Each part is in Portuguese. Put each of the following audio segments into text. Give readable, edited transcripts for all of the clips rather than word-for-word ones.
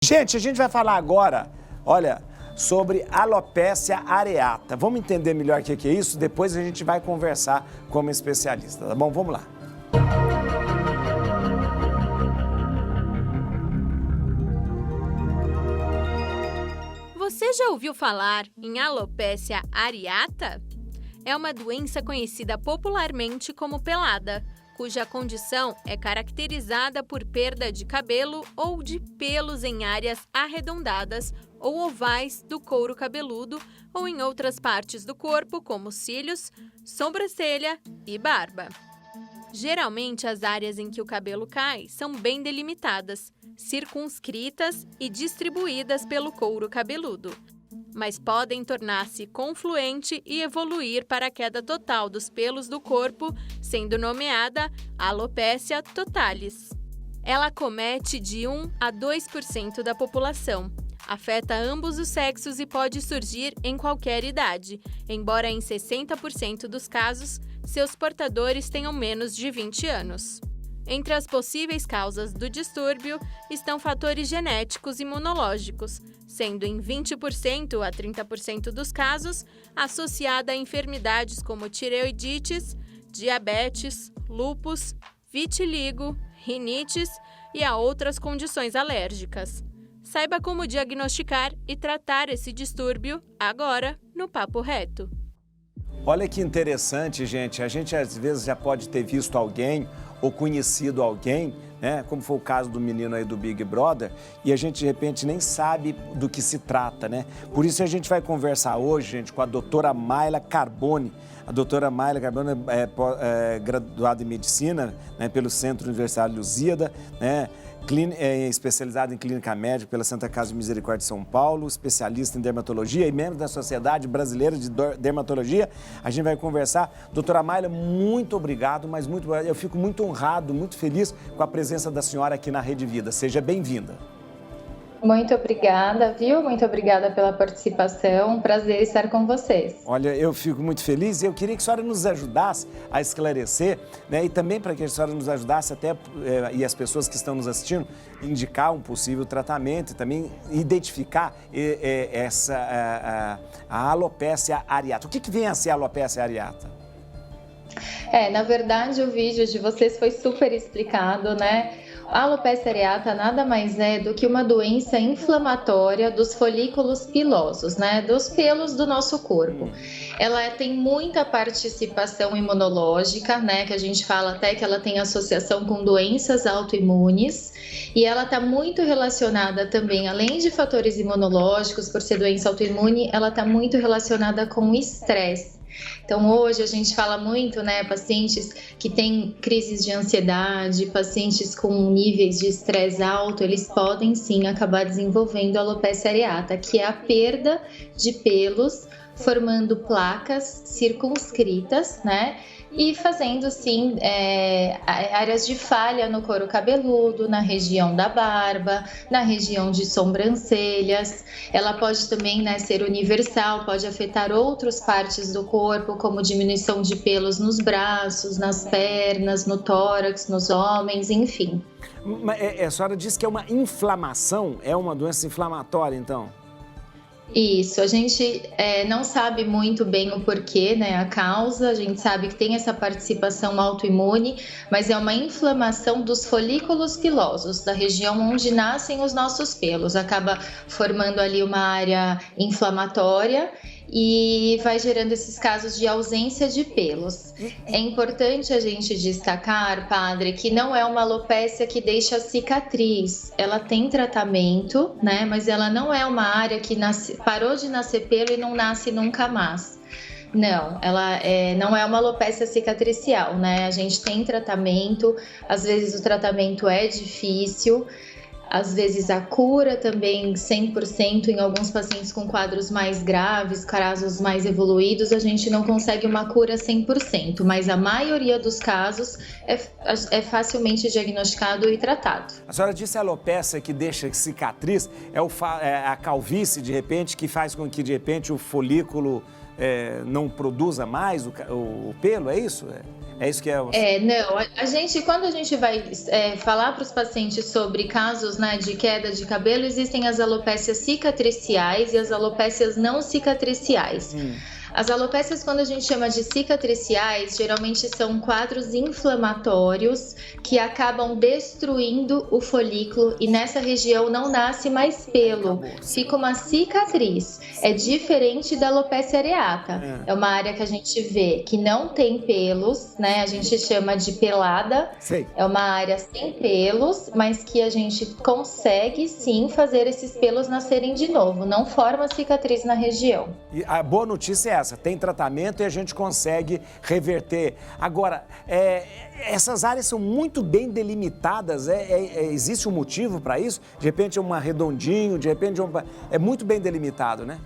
Gente, a gente vai falar agora, olha, sobre alopecia areata. Vamos entender melhor o que é isso? Depois a gente vai conversar com uma especialista, tá bom? Vamos lá. Você já ouviu falar em alopecia areata? É uma doença conhecida popularmente como pelada, cuja condição é caracterizada por perda de cabelo ou de pelos em áreas arredondadas ou ovais do couro cabeludo ou em outras partes do corpo, como cílios, sobrancelha e barba. Geralmente, as áreas em que o cabelo cai são bem delimitadas, circunscritas e distribuídas pelo couro cabeludo, mas podem tornar-se confluente e evoluir para a queda total dos pelos do corpo, sendo nomeada alopecia totalis. Ela acomete de 1 a 2% da população, afeta ambos os sexos e pode surgir em qualquer idade, embora em 60% dos casos, seus portadores tenham menos de 20 anos. Entre as possíveis causas do distúrbio estão fatores genéticos e imunológicos, sendo em 20% a 30% dos casos associada a enfermidades como tireoidites, diabetes, lúpus, vitiligo, rinites e a outras condições alérgicas. Saiba como diagnosticar e tratar esse distúrbio agora no Papo Reto. Olha que interessante, gente. A gente às vezes já pode ter visto alguém ou conhecido alguém, né? Como foi o caso do menino aí do Big Brother, e a gente de repente nem sabe do que se trata, né? Por isso a gente vai conversar hoje, gente, com a doutora Mayla Carboni. A doutora Mayla Carboni é graduada em medicina, né, pelo Centro Universitário Lusíada, né? É especializada em clínica médica pela Santa Casa de Misericórdia de São Paulo, especialista em dermatologia e membro da Sociedade Brasileira de Dermatologia. A gente vai conversar. Doutora Mayla, muito obrigado, eu fico muito honrado, muito feliz com a presença da senhora aqui na Rede Vida. Seja bem-vinda. Muito obrigada, viu? Muito obrigada pela participação. Um prazer estar com vocês. Olha, eu fico muito feliz e eu queria que a senhora nos ajudasse a esclarecer, né? E também para que a senhora nos ajudasse até, e as pessoas que estão nos assistindo, indicar um possível tratamento e também identificar a alopecia areata. O que vem a ser a alopecia areata? Na verdade, o vídeo de vocês foi super explicado, né? A alopecia areata nada mais é do que uma doença inflamatória dos folículos pilosos, né? Dos pelos do nosso corpo. Ela tem muita participação imunológica, né? Que a gente fala até que ela tem associação com doenças autoimunes. E ela está muito relacionada também, além de fatores imunológicos, por ser doença autoimune, ela está muito relacionada com o estresse. Então, hoje a gente fala muito, né, pacientes que têm crises de ansiedade, pacientes com níveis de estresse alto, eles podem sim acabar desenvolvendo alopecia areata, que é a perda de pelos formando placas circunscritas, né? E fazendo, sim, áreas de falha no couro cabeludo, na região da barba, na região de sobrancelhas. Ela pode também, né, ser universal, pode afetar outras partes do corpo, como diminuição de pelos nos braços, nas pernas, no tórax, nos homens, enfim. A senhora disse que é uma inflamação, é uma doença inflamatória, então? Isso, a gente não sabe muito bem o porquê, né, a causa, a gente sabe que tem essa participação autoimune, mas é uma inflamação dos folículos pilosos, da região onde nascem os nossos pelos, acaba formando ali uma área inflamatória e vai gerando esses casos de ausência de pelos. É importante a gente destacar, padre, que não é uma alopecia que deixa cicatriz. Ela tem tratamento, né? Mas ela não é uma área que parou de nascer pelo e não nasce nunca mais. Não, ela não é uma alopecia cicatricial, né? A gente tem tratamento, às vezes o tratamento é difícil. Às vezes a cura também 100% em alguns pacientes com quadros mais graves, casos mais evoluídos, a gente não consegue uma cura 100%, mas a maioria dos casos é facilmente diagnosticado e tratado. A senhora disse a alopecia que deixa cicatriz, é a calvície de repente que faz com que de repente o folículo não produza mais o pelo, é isso? É isso que é... Não, quando a gente vai falar para os pacientes sobre casos, né, de queda de cabelo, existem as alopécias cicatriciais e as alopécias não cicatriciais. As alopécias, quando a gente chama de cicatriciais, geralmente são quadros inflamatórios que acabam destruindo o folículo e nessa região não nasce mais pelo, fica uma cicatriz. É diferente da alopécia areata. É uma área que a gente vê que não tem pelos, né? A gente chama de pelada. Sei. É uma área sem pelos, mas que a gente consegue sim fazer esses pelos nascerem de novo. Não forma cicatriz na região. E a boa notícia é essa, tem tratamento e a gente consegue reverter. Agora, essas áreas são muito bem delimitadas, existe um motivo para isso? De repente é uma redondinho, de repente é muito bem delimitado, né?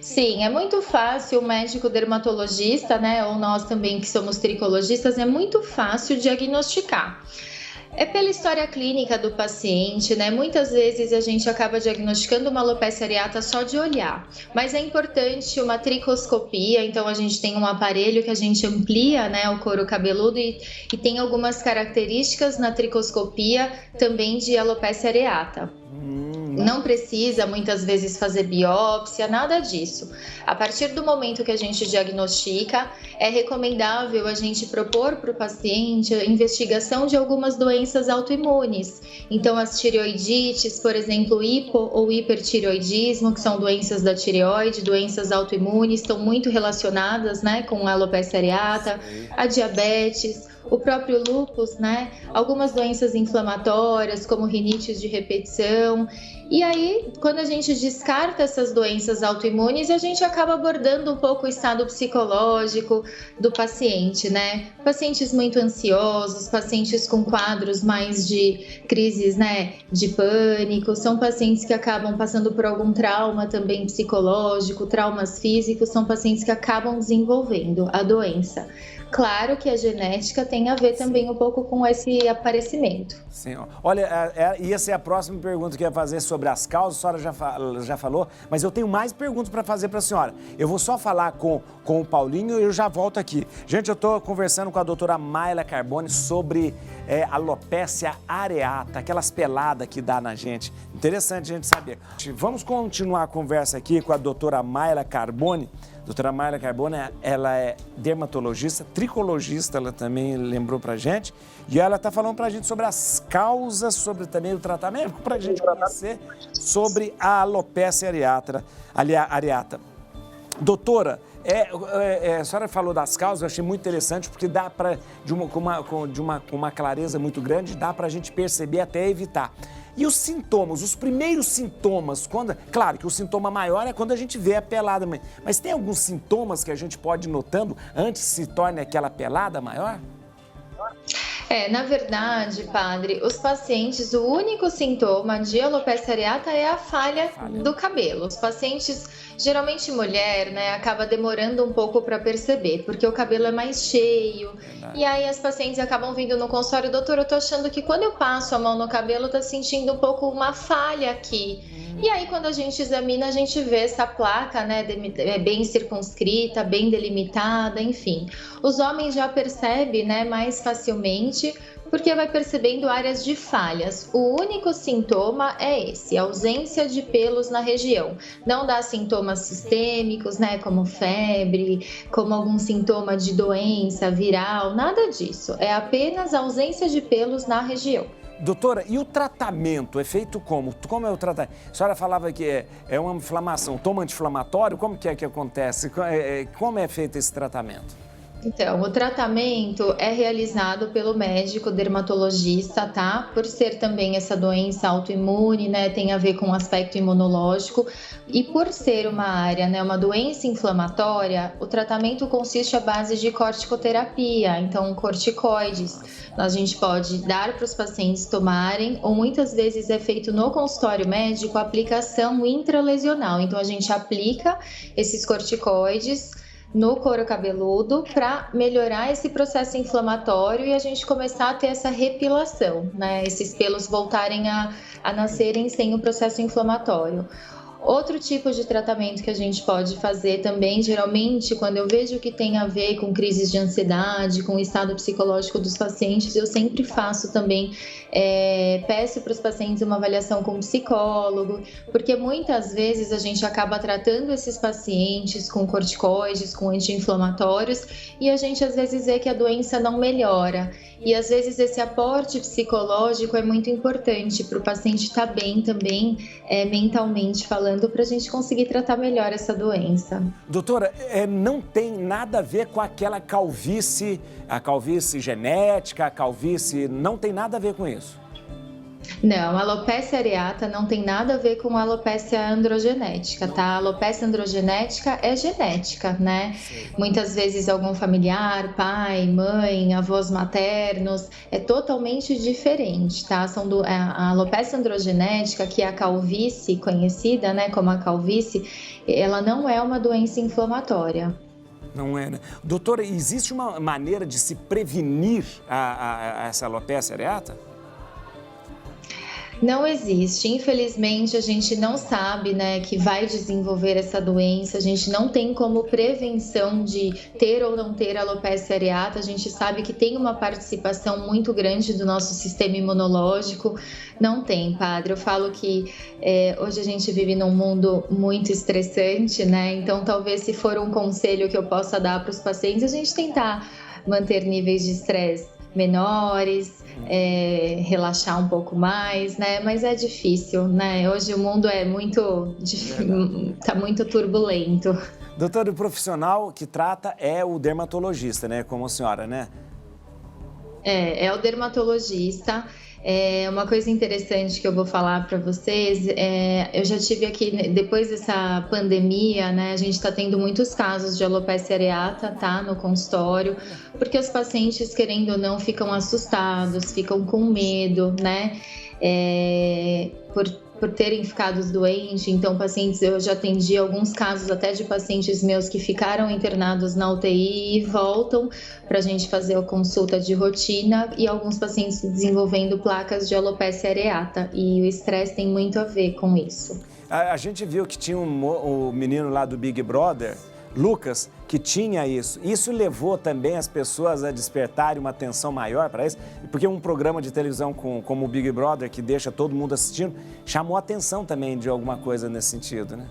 Sim, é muito fácil o médico dermatologista, né, ou nós também que somos tricologistas, é muito fácil diagnosticar. É pela história clínica do paciente, né? Muitas vezes a gente acaba diagnosticando uma alopecia areata só de olhar, mas é importante uma tricoscopia, então a gente tem um aparelho que a gente amplia, né, o couro cabeludo e tem algumas características na tricoscopia também de alopecia areata. Não precisa muitas vezes fazer biópsia, nada disso. A partir do momento que a gente diagnostica, é recomendável a gente propor para o paciente a investigação de algumas doenças autoimunes. Então, as tireoidites, por exemplo, hipo ou hipertireoidismo, que são doenças da tireoide, doenças autoimunes, estão muito relacionadas, né, com a alopecia areata, a diabetes, o próprio lúpus, né? Algumas doenças inflamatórias, como rinites de repetição. E aí, quando a gente descarta essas doenças autoimunes, a gente acaba abordando um pouco o estado psicológico do paciente, né? Pacientes muito ansiosos, pacientes com quadros mais de crises, né, de pânico, são pacientes que acabam passando por algum trauma também psicológico, traumas físicos, são pacientes que acabam desenvolvendo a doença. Claro que a genética tem a ver também um pouco com esse aparecimento. Sim, olha, ia ser a próxima pergunta que eu ia fazer sobre as causas, a senhora já falou, mas eu tenho mais perguntas para fazer para a senhora. Eu vou só falar com o Paulinho e eu já volto aqui. Gente, eu estou conversando com a doutora Mayla Carbone sobre alopecia areata, aquelas peladas que dá na gente. Interessante a gente saber. Vamos continuar a conversa aqui com a doutora Mayla Carbone. Doutora Mayla Carbone, ela é dermatologista, tricologista, ela também lembrou pra gente. E ela tá falando pra gente sobre as causas, sobre também o tratamento, pra gente conhecer sobre a alopecia areata. Doutora, a senhora falou das causas, eu achei muito interessante, porque dá para, com uma clareza muito grande, dá pra gente perceber até evitar. E os sintomas, os primeiros sintomas, claro que o sintoma maior é quando a gente vê a pelada, mas tem alguns sintomas que a gente pode ir notando antes que se torne aquela pelada maior? Na verdade, padre, os pacientes, o único sintoma de alopecia areata é a falha do cabelo. Os pacientes, geralmente mulher, né, acaba demorando um pouco para perceber, porque o cabelo é mais cheio. Verdade. E aí as pacientes acabam vindo no consultório, doutor, eu tô achando que quando eu passo a mão no cabelo, tá sentindo um pouco uma falha aqui. E aí, quando a gente examina, a gente vê essa placa, né, bem circunscrita, bem delimitada, enfim. Os homens já percebem, né, mais facilmente, porque vai percebendo áreas de falhas. O único sintoma é esse, ausência de pelos na região. Não dá sintomas sistêmicos, né, como febre, como algum sintoma de doença viral, nada disso. É apenas ausência de pelos na região. Doutora, e o tratamento é feito como? Como é o tratamento? A senhora falava que é uma inflamação, toma anti-inflamatório, como que acontece? Como é feito esse tratamento? Então, o tratamento é realizado pelo médico dermatologista, tá? Por ser também essa doença autoimune, né? Tem a ver com o aspecto imunológico. E por ser uma área, né? Uma doença inflamatória, o tratamento consiste à base de corticoterapia. Então, corticoides, a gente pode dar para os pacientes tomarem, ou muitas vezes é feito no consultório médico a aplicação intralesional. Então, a gente aplica esses corticoides no couro cabeludo para melhorar esse processo inflamatório e a gente começar a ter essa repilação, né? Esses pelos voltarem a nascerem sem o processo inflamatório. Outro tipo de tratamento que a gente pode fazer também, geralmente, quando eu vejo que tem a ver com crises de ansiedade, com o estado psicológico dos pacientes, eu sempre faço também, peço para os pacientes uma avaliação com um psicólogo, porque muitas vezes a gente acaba tratando esses pacientes com corticoides, com anti-inflamatórios, e a gente às vezes vê que a doença não melhora. E às vezes esse aporte psicológico é muito importante para o paciente estar bem também, mentalmente falando, para a gente conseguir tratar melhor essa doença. Doutora, não tem nada a ver com aquela calvície, a calvície genética, a calvície, não tem nada a ver com isso? Não, a alopecia areata não tem nada a ver com a alopecia androgenética, tá? A alopecia androgenética é genética, né? Sim. Muitas vezes algum familiar, pai, mãe, avós maternos, é totalmente diferente, tá? A alopecia androgenética, que é a calvície conhecida, né, como a calvície, ela não é uma doença inflamatória. Não é, né? Doutora, existe uma maneira de se prevenir essa alopecia areata? Não existe, infelizmente a gente não sabe, né, que vai desenvolver essa doença, a gente não tem como prevenção de ter ou não ter alopecia areata, a gente sabe que tem uma participação muito grande do nosso sistema imunológico, não tem, padre, eu falo que hoje a gente vive num mundo muito estressante, né, então talvez se for um conselho que eu possa dar para os pacientes, a gente tentar manter níveis de estresse menores, relaxar um pouco mais, né? Mas é difícil, né? Hoje o mundo tá muito turbulento. Doutor, o profissional que trata é o dermatologista, né? Como a senhora, né? É o dermatologista. Uma coisa interessante que eu vou falar para vocês, eu já tive aqui, depois dessa pandemia, né, a gente está tendo muitos casos de alopecia areata, tá, no consultório, porque os pacientes, querendo ou não, ficam assustados, ficam com medo, né, por terem ficado doentes. Então, eu já atendi alguns casos até de pacientes meus que ficaram internados na UTI e voltam para a gente fazer a consulta de rotina, e alguns pacientes desenvolvendo placas de alopecia areata, e o estresse tem muito a ver com isso. A gente viu que tinha o menino lá do Big Brother, Lucas, que tinha isso. Isso levou também as pessoas a despertarem uma atenção maior para isso, porque um programa de televisão como o Big Brother, que deixa todo mundo assistindo, chamou a atenção também de alguma coisa nesse sentido, né?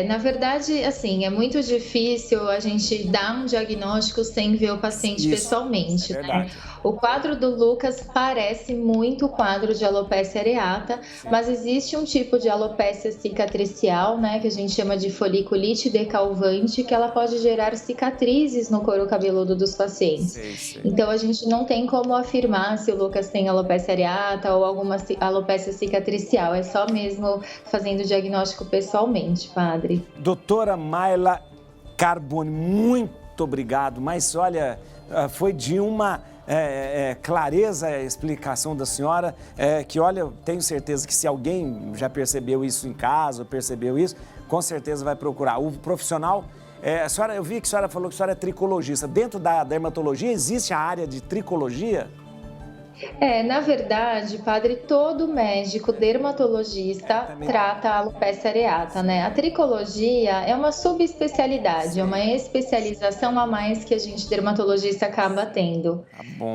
Na verdade, assim, é muito difícil a gente dar um diagnóstico sem ver o paciente pessoalmente, né? O quadro do Lucas parece muito o quadro de alopecia areata, mas existe um tipo de alopecia cicatricial, né, que a gente chama de foliculite decalvante, que ela pode gerar cicatrizes no couro cabeludo dos pacientes. Sim. Então, a gente não tem como afirmar se o Lucas tem alopecia areata ou alguma alopecia cicatricial, é só mesmo fazendo o diagnóstico pessoalmente, padre. Doutora Mayla Carboni, muito obrigado, mas olha, foi de uma clareza a explicação da senhora, que olha, eu tenho certeza que se alguém já percebeu isso em casa, percebeu isso, com certeza vai procurar. O profissional, eu vi que a senhora falou que a senhora é tricologista. Dentro da dermatologia existe a área de tricologia? Na verdade, padre, todo médico dermatologista trata a alopecia areata, né? A tricologia é uma subespecialidade, é uma especialização a mais que a gente dermatologista acaba tendo,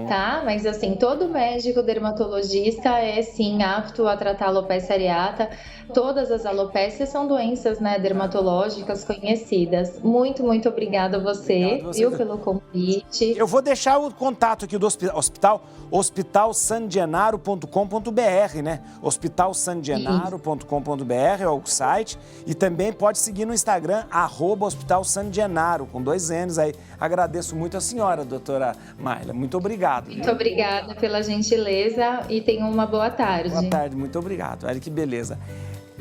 tá? Mas assim, todo médico dermatologista é sim apto a tratar a alopecia areata. Todas as alopécias são doenças, né, dermatológicas conhecidas. Muito, muito obrigada a você, viu, pelo convite. Eu vou deixar o contato aqui do hospital, hospitalsangenaro.com.br, né? hospitalsangenaro.com.br é o site, e também pode seguir no Instagram, @hospitalsangenaro, com 2 N's aí. Agradeço muito a senhora, doutora Mayla. Muito obrigado. Muito obrigada pela gentileza e tenham uma boa tarde. Boa tarde, muito obrigado. Olha que beleza.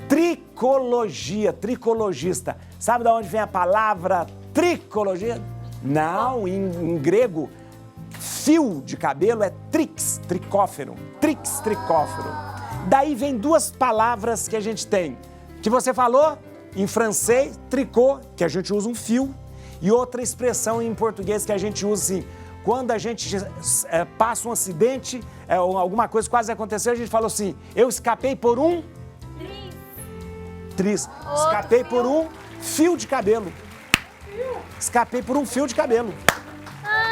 Tricologia, tricologista. Sabe de onde vem a palavra tricologia? Não, em grego, fio de cabelo é trix, tricófero. Trix, tricófero. Daí vem 2 palavras que a gente tem. Que você falou em francês, tricô, que a gente usa um fio, e outra expressão em português que a gente usa assim, quando a gente passa um acidente, ou alguma coisa quase aconteceu, a gente falou assim, eu escapei por um... Escapei por um fio de cabelo. Escapei por um fio de cabelo.